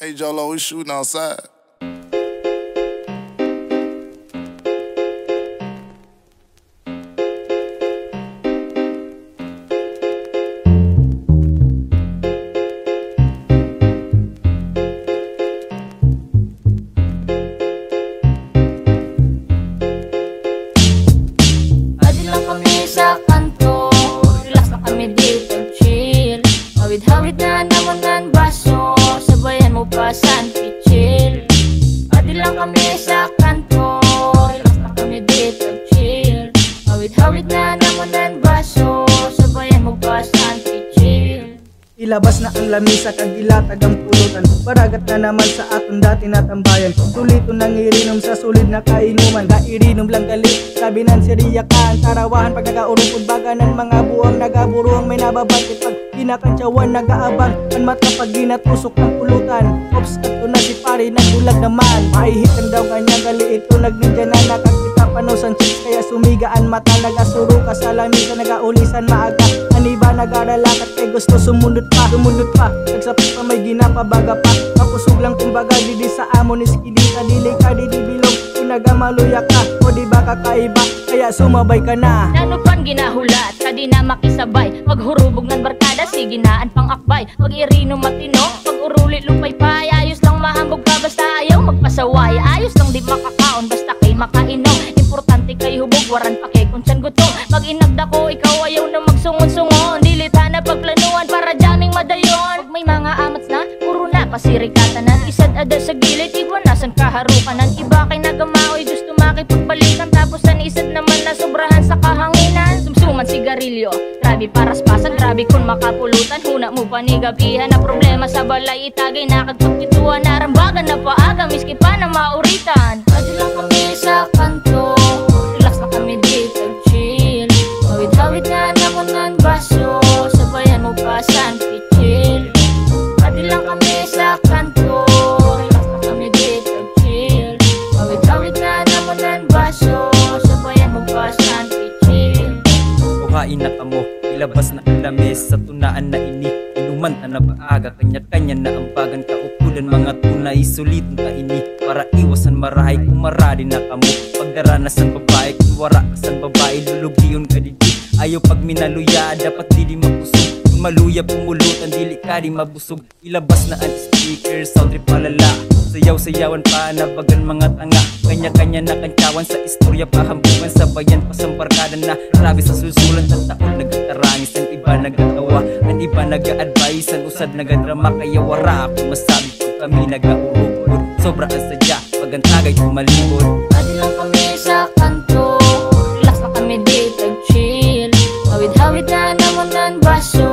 Hey Jolo, we shooting outside. Adi lang kami sa kanto, relax na kami dito, chill. Hawid-hawid na naman ng baso, sabayan mo pa san pichil. Adi lang kami sa kanto, relax na kami dito, chill. Hawid-hawid na naman ng baso, sabayan mo pa san pichil. Ilabas na ang lamisa kag ilatag ang pulutan. Baragat na naman sa aton dati na tambayan. Sulito nang irinom sa sulid na kainuman. Kairinom lang galit, sabi ng siriyakan. Tarawahan pag nagaurupod baga ng mga buwang nagaburuang may nababati. Pag kinakantsawan nagaabang, ang mata pag ginatusok ng pulutan. Ops, ato na si pari nagbulag naman. Maihit ang daw kanya gali ito nagninja na nakakita panosan chicks. Kaya sumigaan mata nagasuro ka sa lamisa nagaulisan maaga. Aniba nagaralakat kay gusto sumunod pa. Nagsapit pa may ginapabaga pa. Kapusog lang kumbaga didi sa amon iskidi ka dili ka didi bilog. Pinagamaluya ka o di ba kakaiba kaya sumabay ka na. Ano pan ginahulat, kadi na makisabay. Maghurubog ng barkada, sige naan pang akbay. Pag irino matino, pag uruli lupay-pay. Ayos lang mahambog ka basta ayaw magpasaway. Ayos lang di makakaon basta kay makainom. Importante kay hubog, waran pa kay kunsyan guto. Pag inagda ko, ikaw ayaw na magsungon-sungon. Dilita na pagplanuan para jaming madayon. Pag may mga amats na, puro na pasirikatanan. Isad ada sa gilid, igwanasan kaharukanan. Iba kay nagamaoy, gusto makipagbalikan. Tapos ang isad naman na sobrahan sa kahanginan. Sumsuman sigarilyo, grabe paraspasan. Grabe kung makapulutan, huna mo panigabihan. Na problema sa balay itagay, nakagpagpituan. Narambagan na paaga, miski pa na mauritan. Adi lang kami sa kanto, relax na kami dito, chill. Hawid-hawid na naman ng baso, sabayan mo pa san pichil. Adi lang kami sa kanto, relax na kami dito, chill. Hawid-hawid na naman ng baso, sabayan mo pa san pichil. Kuhain na kamo, ilabas na ang lamis sa tunaan na ini. Inuman na paaga, kanya-kanya na ang bagan kaupulan. Mga tunay, sulitin ka ini para iwasan marahay. Kung marari na kamo, pagdaranasan babae. Kung wara san babae, lulugiyon ka didi. Ayaw pag minaluya, dapat dili mapusog. Kung maluya pumulutan, dili ka di mabusog. Ilabas na ang speaker, sound trip palala. Sayaw-sayawan pa, nabagan mga tanga. Kanya-kanya na kantsawan sa istorya, pahambukan sa bayan, pasambarkada na. Grabe sa susulan, taon nagkatarangis. Ang iba nagatawa, ang iba nag-a-advise. Ang usad nagadrama, kaya wara ako masabi kung kami nag-aurupod. Sobra ang sadya, pag ang tagay tumalipod. Adi lang kami sa kanto, relax na kami dito, chill. Hawid-hawid na naman ng baso,